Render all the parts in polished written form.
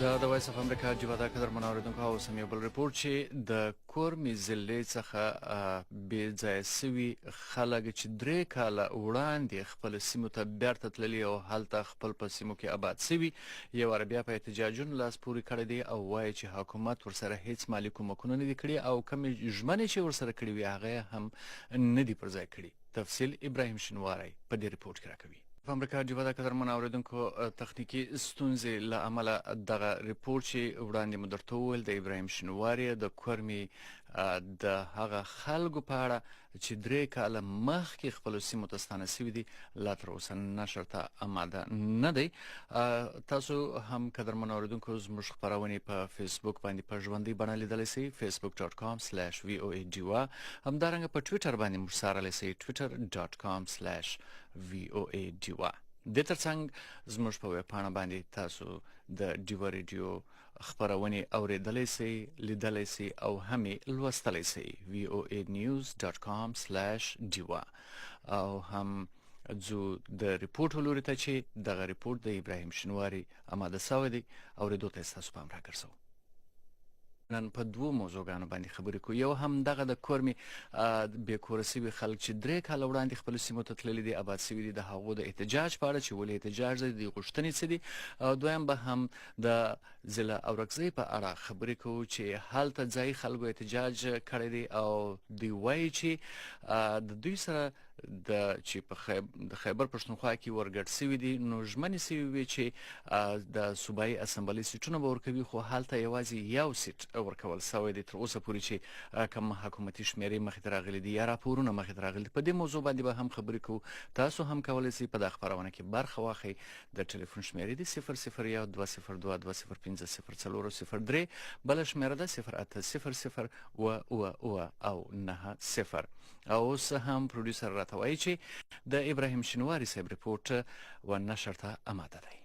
د وایس اف امریکا ډیوا د قدر منوریدونکو او سم یو بل ریپورت چې د کورمي ضلع څخه به ځای سوي خلک چې 3 کاله وړاندې خپل سیمو ته بیرته تللي او هلته خپل په سیمو کې آباد سوي یو بیا په احتجاجونو لاس پورې کړی دی او وایي چې حکومت ورسره هیڅ مالي کومکونه نه دي کړي او کومې ژمنې چې ورسره کړي وي هغه هم نه دي پر ځای کړي. تفصیل ابراهیم شنواری په دې ریپورت کې راکوي. په امریکا ډیوا د قدر منوریدونکو تخنیکی ستونزې له امله دغه ریپورت چې وړاندې مو درته وویل د ابراهیم شنواری د کورمي د هغه خلکو په اړه چې 3 کاله مخکې خپل سیمو ته ستانه سوي دي لا تر اوسه نشر ته آماده نه دی. تاسو هم قدر منوریدونکو زموږ خپرونې په فیسبوک باندې په ژوندۍ بڼه لیدلی سئ facebook.com/voa ډیوا، همدارنګه په ټویټر باندې موږ څارلی سئ twitter.com/voa ډیوا. د ترڅنګ زموږ په ویب پاڼه باندې تاسو د ډیوا ریډیو خپرونې اوریدلی سئ، لیدلی سئ او هم یې لوستلی سئ voanews.com/ډیوا. او هم ځو د ریپورټ لوري ته چې دغه ریپورټ د ابراهیم شنواری آماده سوی دی. اورېدو ته ستاسو پام راګرځوو. نن په 2 موضوعګانو باندې خبرې کوو. یو هم دغه د کورمي بې کوره سوي خلک چې 3 کاله وړاندې خپل سیمو ته تللي دي آباد سوي دي د هغو د احتجاج په اړه چې ولې احتجاج دی، د غوښتنې څه دي. او دویم به هم د ضلع اورکزۍ په اړه خبرې کوو چې هلته ځایي خلکو احتجاج کړی دی او دوی وایي چې د دوی سره چې په خیبر پښتونخوا کې ورګډ سوي دي نو ژمنې سوي وي چې د صوبایي اسمبلۍ سیټونه به ورکوي، خو هلته یوازې یو سیټ ورکول سوی دی تر اوسه پورې چې کوم حکومتي شمیرې مخې ته راغلي دي یا راپورونه مخې ته راغلي دي. په دې موضوع باندې به هم خبرې کوو. تاسو هم کولی سئ په دغه خپرونه کې برخه واخلئ. د ټلیفون شمیرې دي 001-202-2004-0403، بله شمیره ده 08000 او 90. او اوس هم پروډیوسر راته وایي چې د ابراهیم شنواری صاحب ریپورټ و نشر ته آماده دی.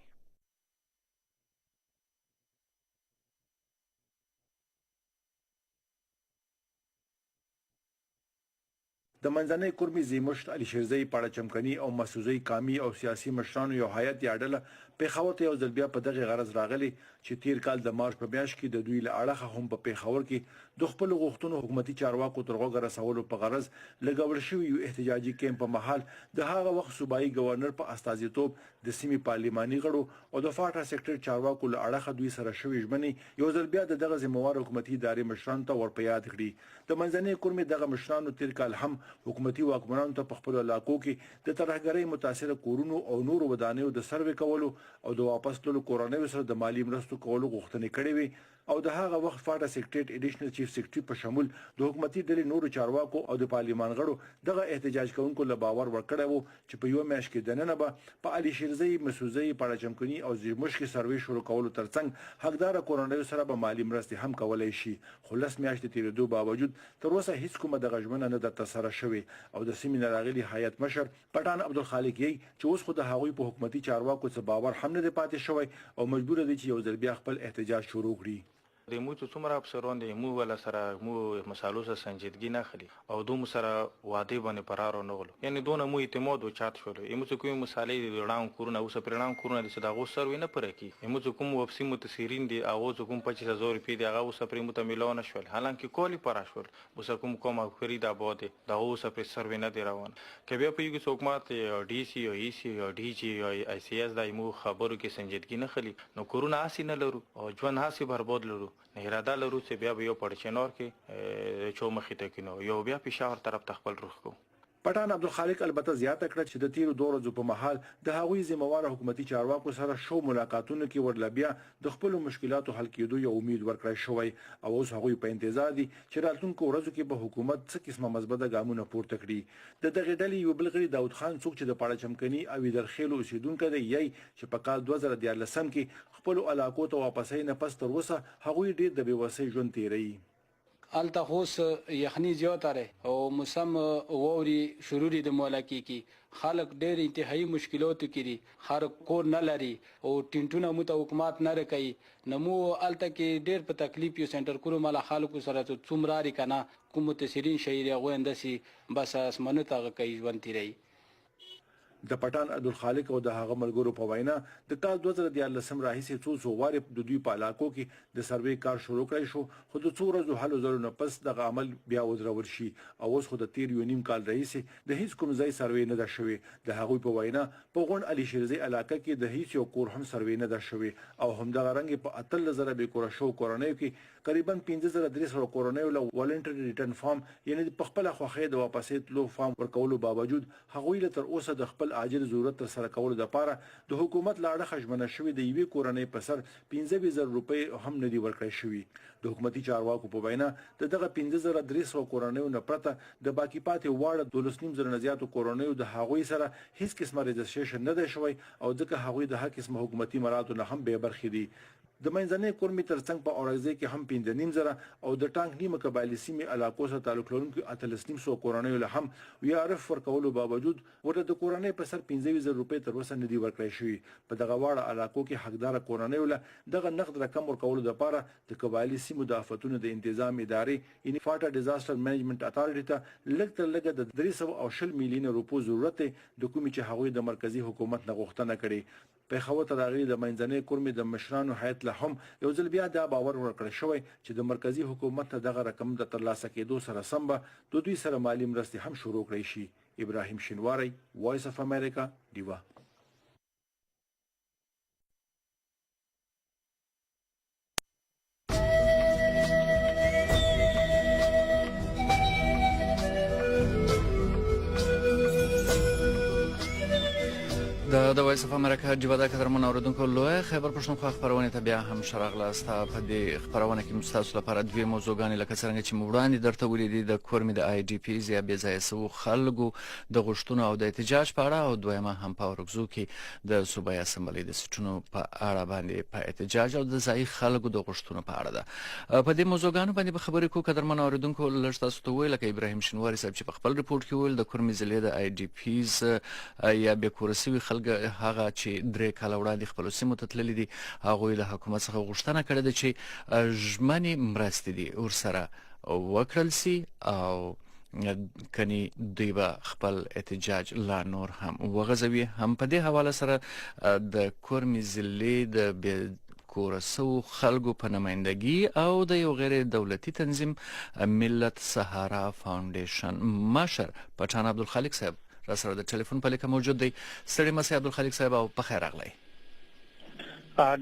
د منځنۍ کورمي زیمشت علي شیرزی پاړه چمکني او مسعودي کامی او سیاسي مشرانو یو هیئت یا ډله پیښور ته یو ځل بیا په دغه غرض راغلي چې تیر کال د مارچ په میاشت کې د دوی له اړخه هم په پیښور کې د خپل غوښتنو حکومتي چارواکو تر غوږه رسولو په غرض لګول شوي یو احتجاجي کیمپ په مهال د هغه وخت صوبایي ګورنر په استازیتوب د سیمې پارلماني غړو او د فاټا سیکټر چارواکو له اړخه دوی سره شوي ژمنې یو ځل بیا دغه ذمہوار حکومتي ادارې مشرانو ته ورپه یاد کړي. د منځنۍ کورمي دغه مشرانو تیر کال هم حکومتي واکمنانو ته په خپل علاقو کې د ترهګرۍ متاثره کورونو او نورو ودانیو د سروې کولو او د واپس تللو کورنیو سره د مالی مرستو کولو غوښتنې کړې وې او د هغه وخت فاټا سیکریټریټ اډیشنل چیف سیکریټري په شمول د حکومتي ډلې نورو چارواکو او د پارلمان غړو دغه احتجاج کوونکو له باور ورکړی وو چې په یو میاشت کې دننه به په علي شیرزی مسعودي پاړه چمکني او زیمشت کې سروې شروع کولو ترڅنګ حقدار کورنیو سره به مالی مرستې هم کولای شي. خو لس میاشتې تیرېدو باوجود تر اوسه هیڅ کومه دغه ژمنه نه ده ترسره شوې او د سیمې نه راغلي هیئت مشر پټھان عبدالخالق یې چې اوس خو د هغوی په حکومتي چارواکو څه باور هم نه دی پاتې شوی او مجبور دی چې یو ځل بیا خپل احتجاج شروع کړي. د مو ته څومره افسران دي مو ولا سره مو مسالو سره سنجیدګي نه خلی او دوه سره واده باندې قرار نه غلو یعنی دونه مو اعتماد او چات شول ایمو څه کوم مصالې د وړاند کورونه او سپرلان کورونه د صدا غو سروي نه پرې کی ایمو څه کوم وبسي متسیرین دي او څه کوم 25000 روپۍ دی هغه سپری متملون شول حالانکه کولی پر شول بس کوم فرید آباد دا او سپری سروي نه دی روان کبه په یو څوکمات ډي سي او ای سي او ډي جي او اي سي اس دایمو خبرو کې سنجیدګي نه خلی نو کورونه اسی نه لرو او ژوند هاسي برباد لرو نه اراده لرو چې بیا یو پړچنور کې چو مخې ته کینو یو بیا پېښور طرف ته خپل رخ کو. پټھان عبدالخالق البته زیاته کړه چې د تیرو 2 ورځو په مهال د هغوی ذمہوار حکومتي چارواکو سره شو ملاقاتونو کې ورله بیا د خپل مشکلاتو حل کېدو یو امید ورکړی شوی او اوس هغوی په انتظار دي چې راتلونکو ورځو کې به حکومت څه قسمه مثبته ګامونه پورته کړي. د دغې ډلې یو بل غړي داود خان څوک چې د پاړه چمکني او درخیلو اوسیدونکی دی یی چې په کال 2014 کې خپل علاقو ته واپسې نه پس تر اوسه هغوی ډېر د بېوسۍ ژوند تیروي. الته خوس یخنی زیاتره او موسم ووري شروعي د مولکی کی خلک ډېر انتهایی مشکلاتو کې دي خر کور نه لري او ټینټونه مو ته حکومت نه رکي نمو الته کې ډېر په تکلیف یو سنټر کورو مال خلکو سره څومره کنه کوم متسرین شهري غوندسي بس اسمنه ته کوي ژوند تیری. د پټھان عبدالخالق او د هغه ملګرو په وینا د کال 2014 راهیسې څو وارې د دوی په علاقو کې د سروې کار شروع کړی شو خو د څو ورځو هلو ځلو نه پس دغه عمل بیا ودرول شي او اوس خو د تیر یو نیم کال راهیسې د هیڅ کوم ځای سروې نه ده شوې د هغوی په وینا په غونډ علي شیرزي علاقه کې د هیڅ یو کور هم سروې نه ده شوې او همدغه رنګ په 13,000 بې کوره شو کورنیو کې تقریبا 15,300 کورنیو له والنټري ریټرن فارم یعنی په خپل خوخه د واپسې تلو فارم ورکولو باوجود هغوی له تر اوسه د خپل عاجل ضرورت تر سره کولو لپاره د حکومت لاړه خشمنه شوې د یوې کورنۍ په سر 15,000 روپۍ هم نه دی ورکړی شوی د حکومتي چارواکو په وینا دغه 15,300 کورنیو نه پرته د باقی پاتې واړه 12,000 نه زیاتو کورنیو د هغوی سره هیڅ قسمه رجسټریشن نه دی شوی او ځکه هغوی د هر قسمه حکومتي مراتو نه هم بې برخې دي د منځنۍ کورمي ترڅنګ په اورګزۍ کې هم 15,000 او د ټانک نیمه قبایلي سیمې علاقو سره تعلق لرونکو 13,000 کورنیو له هم ویارف ورکولو باوجود ورته د کورنۍ په سر 15,000 روپۍ تر اوسه نه دی ورکړی شوی په دغه واړه علاقو کې حقدار کورنیو له دغه نقد رقم ورکولو لپاره د قبایلي سیمو د آفتونو د انتظام ادارې یعنی فاټا ډیزاستر منیجمنت اتارټي ته لږ تر لږه د 320 میلیون روپو ضرورت دی د کومې چې هغوی د مرکزی حکومت نه غوښتنه کړې په خبره راغلي د منځنۍ کورمي د مشرانو هیئت له هم یو ځل بیا دا باور ورکړی شوی چې د مرکزی حکومت ته دغه رقم د ترلاسه کېدو سره سم به د دوی سره مالی مرستې هم شروع کړی شي ابراهیم شینواری وایس اف امریکا ډیوا د وایس اف امریکا ډیوا د قدرمن اوریدونکو لوی خبر پښتونخوا خبرونه ته بیا هم شراغلاست په دې خبرونه کې مستاسو لپاره دوی موضوعګانې لکه څنګه چې وړاندې درته ولیدي د کورمي د آی ډي پی یا بې ځایه سو خلکو د غوښتنو او د احتجاج په اړه او دویمه هم په اورګزو کې د صوبایي اسمبلی د سټونو په اړه باندې په احتجاج او د ځای خلکو د غوښتنو په اړه ده په دې موضوعګانو باندې به خبرې کوو قدرمن اوریدونکو لږ تاسو ته ویل لکه ابراهیم شینواری صاحب چې په خپل ریپورت کې ویل د کورمي ضلع د آی ډي پیز یا بې کورسوي خلک هغه چې درې کاله وړاندې خپل سیمو ته تللي دي هغوی له حکومت څخه غوښتنه کړې ده چې ژمنې مرستې دي ورسره وکړل سي او کني دوی به خپل احتجاج لا نور هم وغځوي هم په دې حواله سره د کورمي ضلع د کورسو خلکو په نمائندګي او د یو غیر دولتي تنظیم ملت سهارا فاونډیشن مشر پټھان عبدالخالق صاحب را سره د ټلیفون په لیکه موجود دی ستړي مسئ عبدالخالق صاحب او په خیر راغلی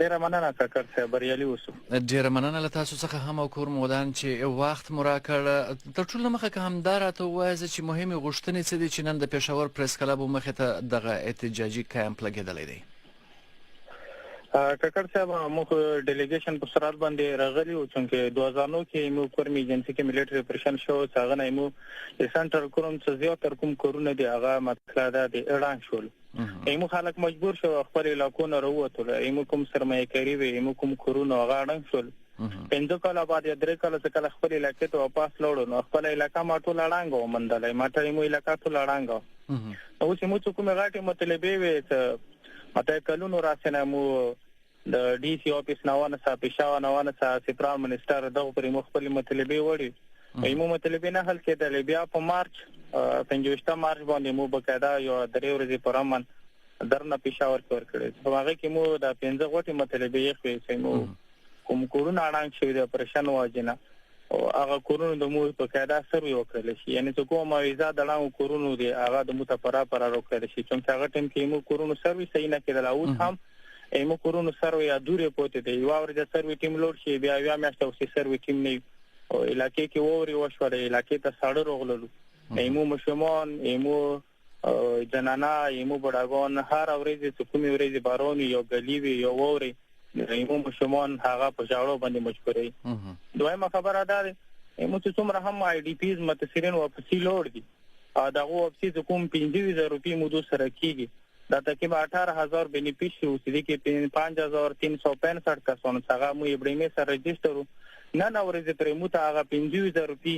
ډیره مننه کاکړ صاحب بریالي اوسو ډیره مننه له تاسو څخه هم او کور مودان چې وخت مو راکړ تر ټولو مخه که همدا راته ووایاست چې مهمې غوښتنې څه دي چې نن د پېښور پریس کلب مخې ته دغه احتجاجي کیمپ لګېدلی دی کاکړ صاحب موږ ډیلیګیشن په سرات باندې راغلی او چې 2009 کې موږ کورمي ایجنسی کې ملټری اپریشن شو څنګه نه موږ سنټرل کوم څه زیاتره کوم کورونه دی هغه مطلب دا دی اعلان شول ایمو خلک مجبور شو خپل علاقو نه وروتل ایمو کوم سرمایه‌کاري وي ایمو کوم کورونه هغه اړن شول پنځه کاله بعد درې کاله څخه خپل علاقې ته واپس لاړو نو خپل علاقې ما ټول اړانګو مندلې ما ټول ایمو علاقې ټول اړانګو او چې موږ کومه غاټه مطلبې وي ته مته کلونو راسنه مو د ډي سي اپیس نوونه صاحب پېښور نوونه صاحب پرائم منسٹر دغه پر مخبل مطلبې وړي ایمو مطلبې نه حل کېدل بیا په مارچ 15 مارچ باندې مو بقاعده یو درې ورځې پرامن درنه پېښور کور کړی هغه کې مو د 15 غوټي مطلبې یې خو مو کوم کورونه اړان شوی د اپریشن واجنه او هغه کورونه د مو بقاعده سروي وکړل شي یعنی څه کومه ویزا دلانو کورونه دی هغه د مو ته پر وکړل شي چې هغه ټیم کې مو کورونه سروي صحیح نه کېدل او هم ایمو کورونو سروي ادوري پوتې دی یو ورځ سروي ټیم لوړ شي بیا یو میاشت اوسې سروي ټیم نه او علاقې کې ووري وشوړې علاقې ته ساړه روغللو ایمو مشمون ایمو جنانا ایمو بډاګون هر ورځ کومې ورځ بارون یو غلیوي یو ووري ایمو مشمون هغه په ژاړو باندې مجبورې دویمه خبره ده ایمو چې څومره هم آی ډي پیز متسرین واپسی لوړ دي دغه واپسی کوم 15,000 روپۍ مو سره کیږي دا تقریبا 18,000 بینیفیشری اوسې دي کې 5,365 کسانو څنګه مو ایبريمي سره رجستر نه نورې پرې مو ته هغه 15,000 روپۍ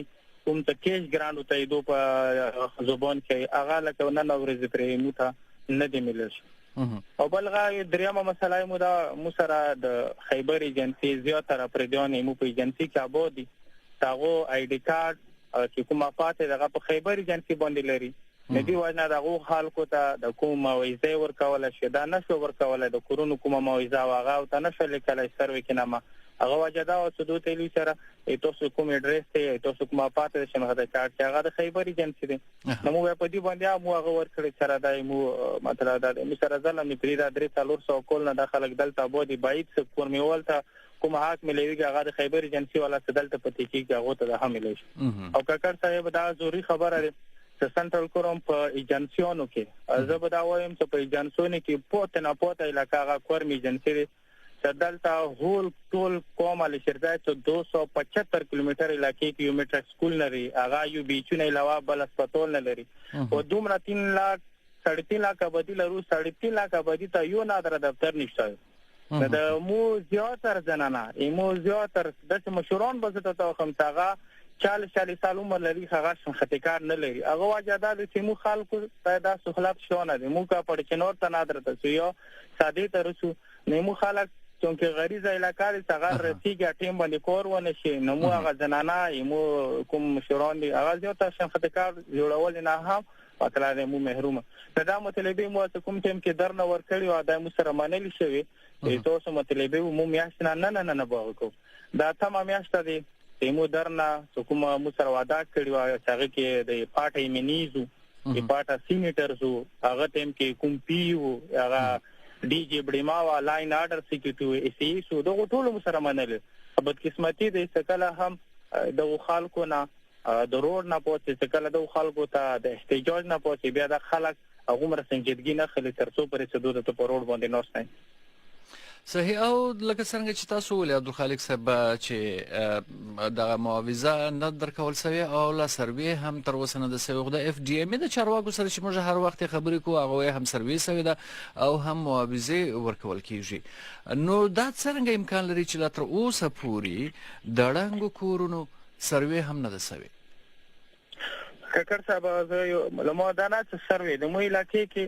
کوم ته کیش ګرانډ ته دو په زبان کې هغه لکه نه نورې پرې مو ته نه دی ملل او بلغه دریمه مسله مو دا مو سره د خیبر ایجنسی زیاتره پردیان مو په ایجنسی کې آبادی تاغو آی ډی کارت چې کومه پاتې دغه په خیبر ایجنسی باندې لري ندی وجنه دغه خلکو ته د کوم موعظه ورکول شي دا نشو ورکول د کورونو کومه موعظه واغه او ته نشو لیکلای سروي کې نامه هغه وجدا او سدو ته لوي سره تاسو کوم اډرس ته تاسو کومه پاتې شنه غته چارت هغه د خیبر ایجنسی دی نو مو په دې باندې مو هغه ورکړی سره دای مو مطلب دا مو سره ځل مې پریدا درې څلور سو کول نه داخله دلته بودی باید څه کورمیول ته کوم حق ملوي هغه د خیبر ایجنسی والا سدلته پتی کې هغه ته هم ملوي او کاکر صاحب دا ضروری خبره ده سنټرل کوم په ایجنسیونو کې زه به دا وایم چې په ایجنسیونو کې پوت نه پوت علاقه هغه کورم ایجنسی دلته هول ټول کومه لشرځای ته 275 کیلومتر علاقې کې یو میټر سکول لري هغه یو بیچونه علاوه بل هسپتال نه لري او دومره 3 लाख 3.5 लाख آبادی لرو 3.5 लाख آبادی ته یو نادر دفتر نشته دا مو زیاتره زنانه مو زیاتره د مشوران بزته ته خمساغه 40 سال عمر لري هغه شنختکار نه لري هغه واجدا د سیمو خلکو پیدا سہولت شونه دي مو کا پړ چنور ته نادر ته یو ساده ترسو نیمو خلک چونکه غریزه علاقه دي څنګه رسیږي ټیم باندې کور ونه شي نو مو هغه زنانه مو کوم مشوران دي هغه زیاته شنختکار جوړول نه هم مطلب مو محروم دا مطلبي مو کوم ټیم کې درنه ور کړی او د مو سره منل شوی تاسو مطلبي مو میاشت نه باغو دا تمام میاشت دي مو درنه کوم مو سره وعده کړی او هغه کې د پارټي منیزو د پارټا سینیټرزو هغه ټیم کې کوم پیو هغه D J बड़ीमा वा line order security AC सो दغه ټول مسره منل بد قسمتي د سکله هم د خلکو نه د روډ نه پوهڅ سکله د خلکو ته د احتجاج نه پوهڅ بیا د خلک هغه مر سنجیدګي نه خلک ترڅو پرې څه دوه په روډ باندې نوښتای صحیح او لکه څنګه چې تاسو ولې عبدالخالق صاحب چې د معاوضه نه درکول سوی او لا سروي هم تر اوسه نه د سوی د اف ډي ام د چارواکو سره چې موږ هر وخت خبرې کوو هغه هم سروي سوی ده او هم معاوضه ورکول کیږي نو دا څنګه امکان لري چې لا تر اوسه پوري د ړنګو کورونو سروي هم نه ده سوی ککر صاحب زه لمودانه چې سروي د مو علاقې کې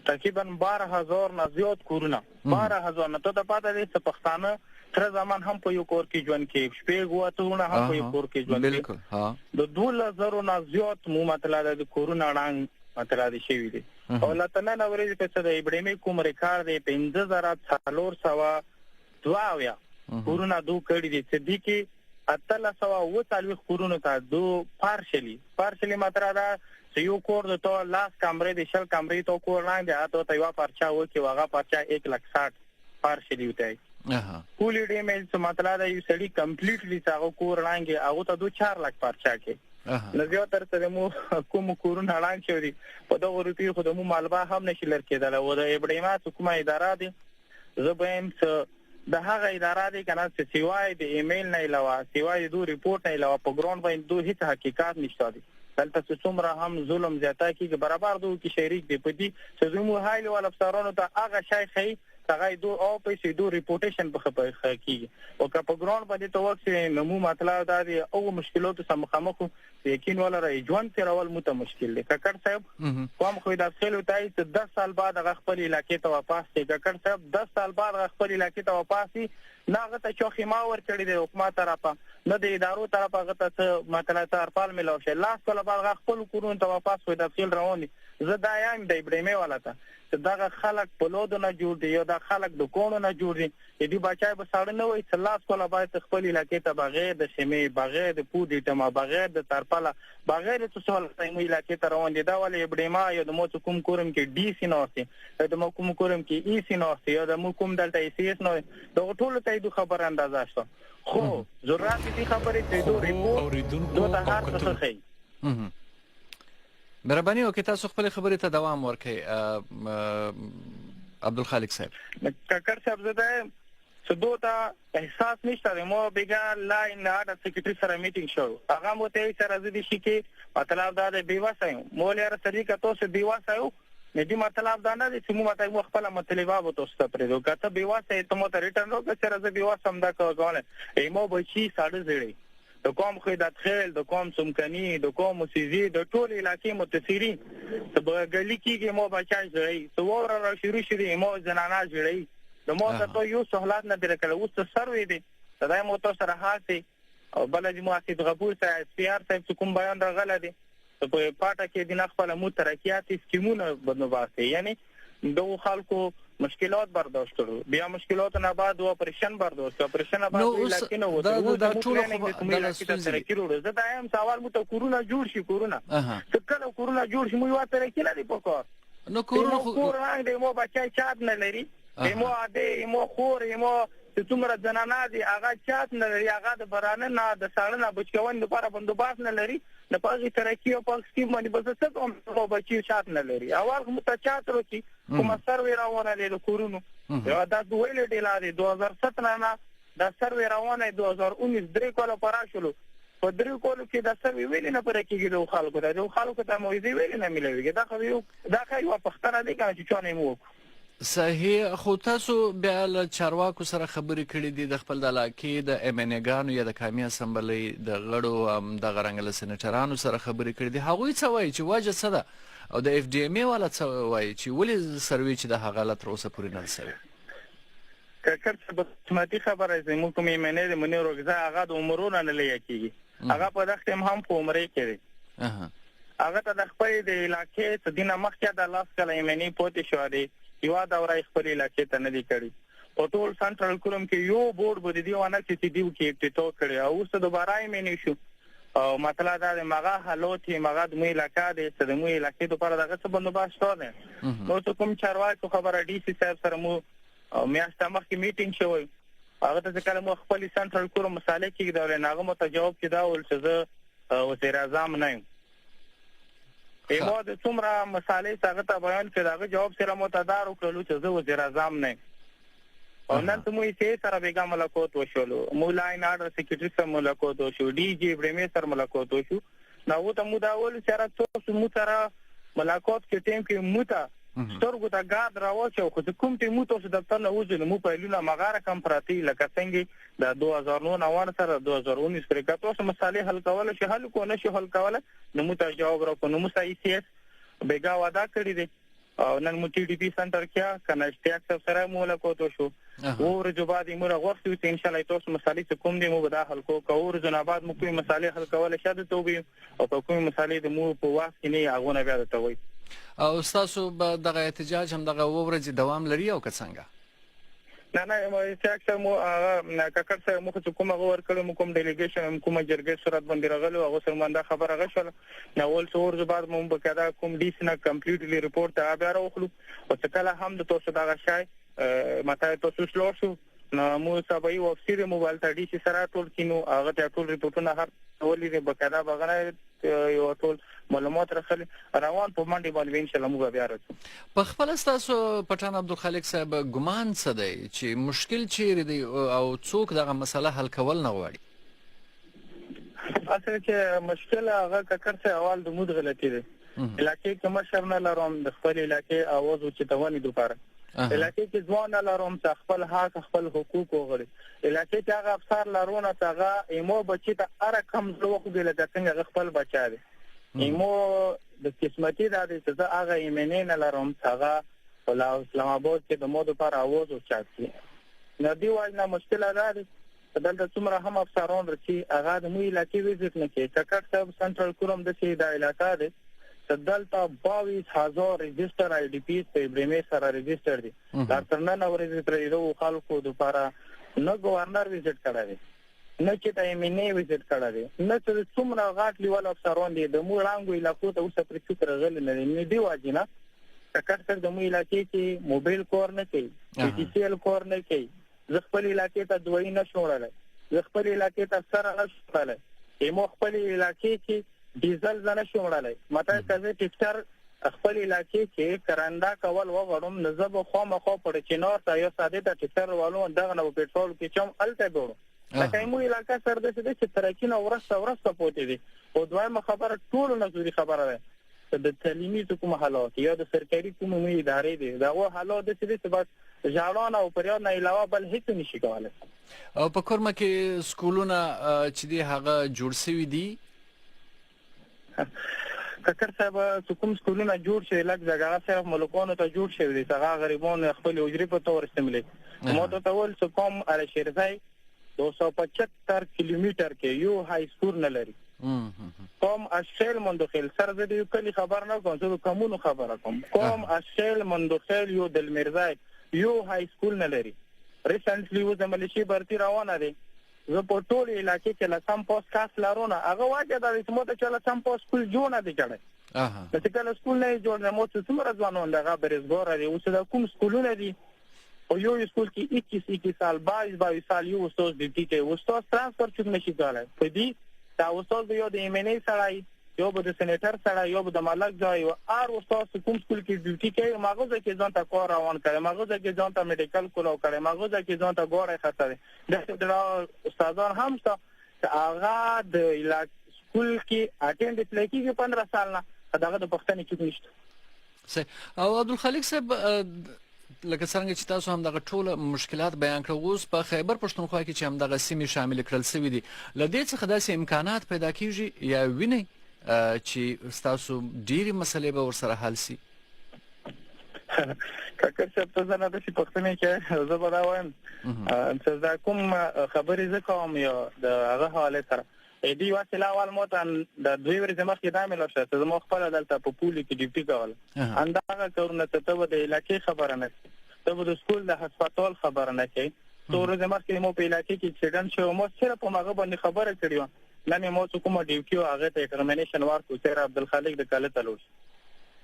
تقریبا 12000 نه زیات کورونه 12000 نه ته پاتې دي چې پښتانه تر زمان هم په یو کور کې ژوند کې شپې غوته هم په یو کور کې ژوند بالکل ها د 2000 نه زیات مو مطلب د کورونه اړان مطلب شي وي او لته نه ورې په څه د ایبړېمې کوم ریکارډ دی 15402 کورونه دوه کړي دي چې دي کې اتلا سوا و تعلق کورونو ته دو پارشلی ماترا دا یو کور د تو لاس کمرې د شل کمرې تو کور لاندې اته ته یو پرچا و کې واغه پرچا 160 پارشلی وته کولې ډیمیج څه مطلب دا یو سړی کمپلیټلی څاغه کور لاندې هغه ته 2-4 لک پرچا کې نو تر څه مو کوم کورونه لاندې شوري په دغه روپی خو د مو مالبا هم نشي لر کېدل و د ایبړېما حکومت اداره دي زبېم د هغه اداره دي کنه چې سیوای د ایمیل نه علاوه سیوای د ریپورت نه علاوه په ګراوند باندې دوه هیڅ حقیقت نشته دي دلته څومره هم ظلم زیاته کیږي برابر دوه کې شریک دي په دې چې زموږ هایل ول افسرانو ته هغه شای خي هغه دوه او پیسې دوه ریپورټیشن په خپل کیږي او که په ګراوند باندې ته وخت نو مو مطلب دا دي او مشکلات سره مخامخ یقین ولا را ژوند تیرول مو ته مشکل دي ککړ صاحب کوم خو دا خلک تای چې 10 سال بعد هغه خپل علاقې ته واپس شي ککړ صاحب 10 سال بعد خپل علاقې ته واپس شي ناغه ته چوخي ما ور کړی د حکومت طرفه نه د ادارو طرفه هغه ته مطلب تر پال ملو شي لاس کله بعد خپل کورون ته واپس وي د خپل رواني زه دا یم د ایبړېمې والا ته چې دا خلک په لود نه جوړ دي یو دا خلک د کونو نه جوړ دي دې بچای به ساړه نه وي چې لاس کوله باید خپل علاقې ته بغیر د شمې بغیر د پودې ټما بغیر د ترپاله بغیر څه څول سیمه علاقې ته روان دي دا ولې ایبړېما یو د مو کوم کورم کې ډي سي نوسي د مو کوم کورم کې ای سي نوسي یو د مو کوم دلته ای سي اس نو د ټولو ته د خبر اندازه شته خو ضرورت دي خبرې ته دوه ریپورت دوه هر څه خي مهرباني وکړئ تاسو خپل خبرې ته دوام ورکړئ عبدالخالق صاحب ککر صاحب زده سدوتا احساس نشته مو بیګا لاین اډر سیکریټری سره میټینګ شو هغه مو ته سره زدي شي کې مطلب دا د بیواسایو مولر سړي کته سه بیواسایو ندی مطلب دا نه چې مو ماته خپل مطلب وو تاسو ته پرې دوه کته بیواسای ته مو ته ریټرن وکړه سره ز بیواسم دا کوونه ایمو بچی 7.5 د کوم خیدات خیل د کوم سمکنی د کوم سيزي د ټول علاقې متثرین په غلي کې مو بچای ځای څوور را شروع شې مو زنانا جوړي د مو ته یو سہولت نه درکړه اوس سروي دي دا مو ته سره هاتي او بل د مؤسسه غبور ته اس پی ار ته کوم بیان راغله دي په پاټه کې د خپل مو ترقیات سکیمونه بندوباسي یعنی دو خلکو مشکلات برداشت کړو بیا مشکلات نه بعد اپریشن برداشت اپریشن بعد لکه نو دا ټول خو د ترقیرو زه دا هم سوال مو ته کورونا جوړ شي کورونا څه کله کورونا جوړ شي مو یو ترقی نه دی پکار نو کورونا خو کورونا د مو بچای چات نه لري مو اده مو خور مو څومره زنانه دي هغه چات نه لري هغه د برانه نه د ساړه بچکون لپاره بندوباس نه لري د پاګي ترقی او پاک سکیم باندې بس څه کوم بچي چات نه لري اول کوم ته چات وروتي کوم سروې راوونه لري کورونو دا دوه لټې لاري 2017 نه دا سروې روانه 2019 درې کال پراشلو په درې کال کې دا سروې ویل نه پرې کېږي د خلکو ته موعظه ویل نه ملوي دا خو یو پښتنه دي چې چانه مو صحیح خو تاسو بیا له چارواکو سره خبرې کړې دي د خپل د علاقې د امنګانو یا د قومي اسمبلی د غړو د غرنګل سېنیټرانو سره خبرې کړې دي هغوی څه وایي چې وجه څه ده او د اف ډي ام ای والا څه وایي چې ولې سروي چې د هغه تر اوسه پورې نه سوي ککر څه بسمتي خبره زه مو کومې منې د منې روغزا هغه د عمرونه نه لیا کیږي هغه په دغه هم په عمره کې هغه ته د خپل د علاقې څخه دینه مخکې د لاس کله یمنی پوتې شو دی یو دا ورای خپل علاقې ته نه دی کړی په ټول سنټرل کوم کې یو بورډ بده دی ونه چې دیو کې افتتاح کړی او اوس د بارای مې شو او مطلب دا د مغه حالوت مغه د مې علاقې د سدمو علاقې د پر دغه څه بندوبست شوه نو ته کوم چارواکي خبره ډي سي صاحب سره مو میاشته مخکې میټینګ شوی هغه ته کله مو خپل سنټرل کوم مسالې کې دا نه هغه ته جواب کې دا ول چې زه وزیر اعظم نه یم ایمو د څومره مسالې څنګه ته بیان کړه هغه جواب سره متدار وکړو چې زه وزیر اعظم نه او نن ته مو یې سره بیګا ملاقات وشولو مولاین آرډر سیکریټری سره ملاقات وشو ډي جی برېمې سره ملاقات وشو نو ته مو دا ول سره تاسو مو سره ملاقات کې ټیم کې مو ته سترګو ته ګاد راوچو خو کوم ټیم مو تاسو د تنه وځل مو په لونه مغاره کم پراتی لکه څنګه د 2009 سره 2019 پرې کاتو مسالې حل کول شي حل کو نه شي حل کول نو مو ته جواب راکو نو مو سای سی اس بیګا ودا کړی دی او نن مو ټي ډي پی سنټر کې کنه ټیکس سره ملاقات وشو اور جو بعد موږ غوښتو چې ان شاء الله تاسو مسالې کوم دی مو به دا حل کو اور جنابات مو کوم مسالې حل کول شاده توبي او کوم مسالې د مو په واسط نه هغه نه بیا ته وي او تاسو به دغه احتجاج هم دغه ورځ دوام لري او که څنګه نه مو چې مو ککر سره مو کوم غوړ کړو کوم ډیلیګیشن کوم جرګې صورت باندې راغلو هغه سره باندې خبره غشل نو ول څور بعد مو بکدا کوم ډیسنه کمپلیټلی ریپورت ته بیا راوخلو او څه کله هم د تاسو دغه شای ماته تاسو شلوشو نو مو سبا یو افسر موبایل ته ډی سي سره ټول کینو هغه ته ټول ریپورتونه هر ولې بکدا بغنه یو ټول معلومات راخلي روان په منډي باندې ان شاء الله موږ بیا راځو په خپل تاسو پټھان عبدالخالق صاحب ګمان څه دی چې مشکل چیرې دی او څوک دغه مسله حل کول نه غواړي اصل کې مشکل هغه ککر څه اول د مود غلطي دی علاقې کې مشر نه لروم د خپل علاقې اواز او چتونی دوپاره علاقې کې ځوان نه لروم چې خپل حق خپل حقوق وغړي علاقې کې هغه افسر لرونه څنګه ایمو بچی ته اره کم لوخ دی لکه څنګه خپل بچا دی ایمو د قسمتي د دې هغه ایمنه نه لروم څنګه ولا اسلام آباد کې د مو دوپاره اواز او چاټي نه دی وای نه مشکل راځي دلته څومره هم افسران رچی هغه د مو علاقې وزټ نه کوي ککټ صاحب سنټرل کوم د سي د علاقې دی دلته 22000 رجستر آی ډی پی په برېمې سره رجستر دي دا ترنه ورزټر یو خلکو د لپاره نو گورنر وزټ کړی نه چې ته یې وزټ کړی نه چې څومره غاټ لیول افسران دي د مو رانګو علاقو ته اوسه پر څه راغلي نه دی واجینا ککټ سره د مو علاقې کې موبایل کور نه کوي ډي سی ال کور نه کوي ز خپل علاقې ته دوی نه شوړل ز خپل علاقې ته سره نه شوړل ایمو خپل علاقې کې ډیزل زنه شوړلای ماته کزه ټیکټر خپل علاقې کې کراندا کول وغړم نزب خو مخو پړ چینور ته یو ساده ته ټیکټر والو دغه نو پېټرول کې چم الته ګورو لکه مو علاقې سره د چې ترکینه ورسته پوتې دي او دویمه خبره ټول نظری خبره ده د تعلیمي کوم حالات یا د سرکاري کوم ادارې دي دا و حالات د څه بس ژړان او پریاد نه علاوه بل هیڅ نشي کولای او په کورمه کې سکولونه چې دی هغه جوړ شوی دي ککر صاحب کوم سکولونه جوړ شي لکه ځای صاحب ملکونو ته جوړ شي دي څنګه غریبون خپل اجري په تور استعمالي مو ته ټول څه کوم ال شیرزای 275 کیلومتر کې یو های سکول نه لري قوم اشخیل مندخیل سر زه د کلی خبر نه کوم زه کومونو خبره کوم قوم اشخیل مندخیل یو دل مرزای یو های سکول نه لري ریسنټلی و د ملیشي برتی روانه دي زه په ټول علاقې کې لسم پوسټ کاس لرونه هغه واجه د سموته چې لسم پوسټ سکول جوړ نه دي کړی د کله سکول نه جوړ نه مو څومره ځوانان دغه برزګور دي اوس د کوم سکولونه دي او یو سکول کې 21 سال 22 سال یو استاد ډیوټي کوي استاد ترانسفر چوک نشي کولای په دې دا استاد یو د ایمنی سړی یو د سېنیټر سړی یو د ملک ځای او ار استاد کوم سکول کې ډیوټي کوي ماغه کې ځان ته کار روان کړي ماغه کې ځان ته میډیکل کولو کړي ماغه کې ځان ته ګوره خطر د استادان هم څه هغه د سکول کې اټینډنس لکه 15 سال نه دغه د پښتني کې نشته او عبدالخالق صاحب لکه څنګه چې تاسو هم دغه ټول مشکلات بیان کړو اوس په خیبر پښتونخوا کې چې هم دغه سیمې شامل کړل شوی دي لدې څخه داسې امکانات پیدا کیږي یا ویني چې تاسو ډېری مسلې به ورسره حل شي کاکر صاحب ته نه د پښتني کې زه به دا وایم چې دا کوم خبرې زه کوم یو د هغه حواله سره دی واسه لا اول موتن د دوی ورځې مخکې دا مې لوشه چې زما خپل دلته په پولی کې ډیوټي کول اندازه کورنه ته د علاقې خبره نه ته د سکول د هسپتال خبره نه کوي څو ورځې مخکې مو په علاقې کې اکسیډنټ شو مو صرف په هغه باندې خبره کړې و نن مو څه کومه ډیوټي او هغه ته ټرمینیشن ورکو چې عبدالخالق د کاله تلوش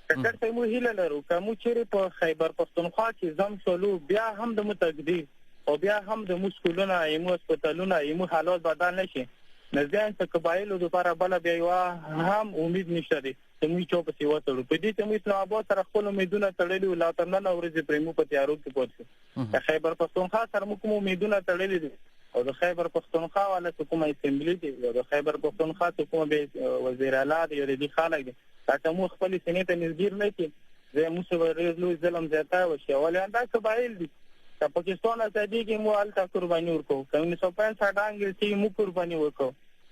کله چې مو هیله لرو کوم چې په خیبر پښتونخوا کې زم شلو بیا هم د متقدیر او بیا هم د مسکولونه ایمو هسپتالونه ایمو حالات بدل نشي نزدان څه قبایلو لپاره بل بیا یو هم امید نشته دي چې موږ چوپ سی وته په دې چې موږ اسلام آباد سره خپل امیدونه تړلي لا تر نن ورځې پرېمو په تیارو کې پوښتنه د خیبر پښتونخوا سره موږ کوم امیدونه تړلي دي او د خیبر پښتونخوا ولا حکومت اسمبلی دي او د خیبر پښتونخوا حکومت وزیر اعلی دی او د خلک دي دا موږ خپل سینې ته نږدې نه کی زه موږ ورزلو ظلم زیاته وشي ولې دا قبایل دي د پاکستان ازادي کې مو الته قرباني ورکو 1965 انګلیسي مو قرباني ورکو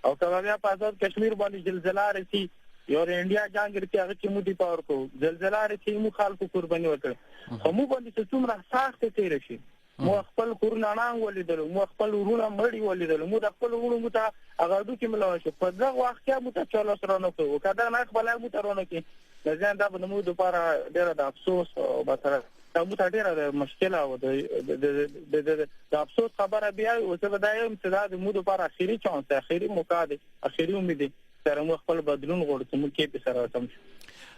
او کله بیا په آزاد کشمیر باندې زلزلہ رسي یو انډیا جنگ کې هغه کې مو دی پاور کو زلزلہ رسي مو خلکو قرباني ورکړه خو مو باندې څومره سخت تیر شي مو خپل کورونه نانګ ولیدل مو خپل ورونه مړی ولیدل مو د خپل ورونو ته هغه د کې ملو شو په دغه وخت کې مو ته چالو سره نو کو کدا نه خپل مو ته رونه کې ځان دا به مو د لپاره ډېر د افسوس او بتره دا مو ته ډېر مشکل او د افسوس خبره بیا او څه بدایم چې دا د مو د لپاره اخیری چانس اخیری موقع دی اخیری امید سره مو خپل بدلون غوړو مو کې په سره تم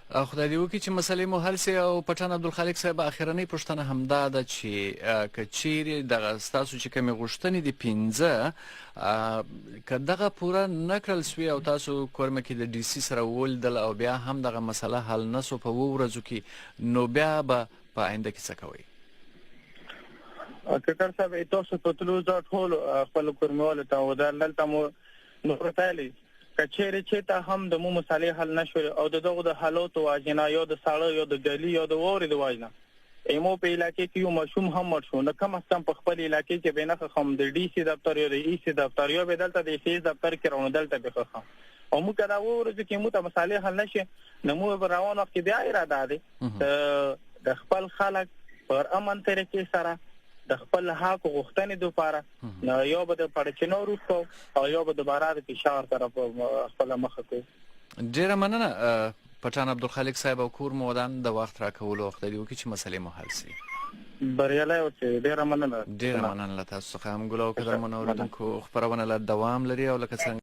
خدای دې وکړي چې مسلې مو حل شي او پټان عبدالخالق صاحب اخرنۍ پوښتنه همدا ده چې کچيري دغه تاسو چې کومې غوښتنې دي 15 کداغه پوره نکړل سوی او تاسو کورمه کې د ډي سي سره ولدل او بیا هم دغه مسله حل نسو په ورځو کې نو بیا به په آینده کې څه کوي کاکر صاحب تاسو په تلو ځات هول خپل کورمول ته ودلته مو نو پرتالي کچېره چې ته هم د مو مسالې حل نشو او دغه د حالات واجنه یو د ساړه یو د ګلی یو د ووري د واجنه ایمو په علاقې کې یو مشوم هم مرشو نه کم استم په خپل علاقې کې بینه خم د ډي سي دفتر یو د ای سي دفتر یو بدلته د سی دفتر کې روان دلته به خم او مو کدا ورځ کې مو ته مسالې حل نشي نو مو روان وخت بیا اراده ده د خپل خلک پر امن طریقې سره د خپل حق غوښتنې لپاره یو به د پړچنو روکو او یو به د باراد فشار طرف خپل مخ کوي ډیره مننه پټان عبدالخالق صاحب او کور مودان د وخت راکولو وخت دی چې مسلې مو حل شي بریالي اوسئ ډیره مننه تاسو څخه هم ګلو کړم نو ردونکو خبرونه له دوام لري او لکه څنګه